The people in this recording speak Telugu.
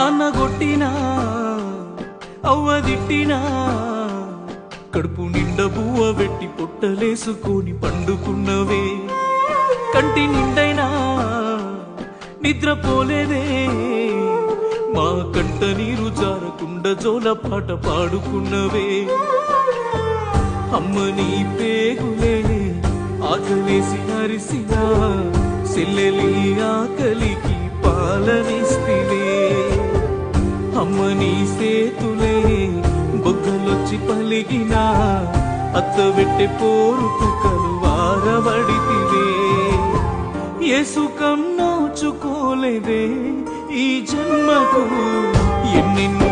నాన్న కొట్టినా అవ్వ తిట్టినా కడుపు నిండా బువ్వ పెట్టి పొట్టలేసుకొని పండుకున్నవే కంటి నిండైనా నిద్రపోలేదే మా కంట నీరు జారకుండా జోల పాట పాడుకున్నవే అమ్మ నీ పేగులే ఆకలేసి అరిసినా సెల్లెలి ఆకలికి పాలనిస్తివే అమ్మ నీ సేతులే బొగ్గలొచ్చి పలిగినా అత్త వెట్టె పోరుకు కలువారబడితివే ఏ సుఖం నోచుకోలేదే ఈ జన్మకు ఎన్నెన్నో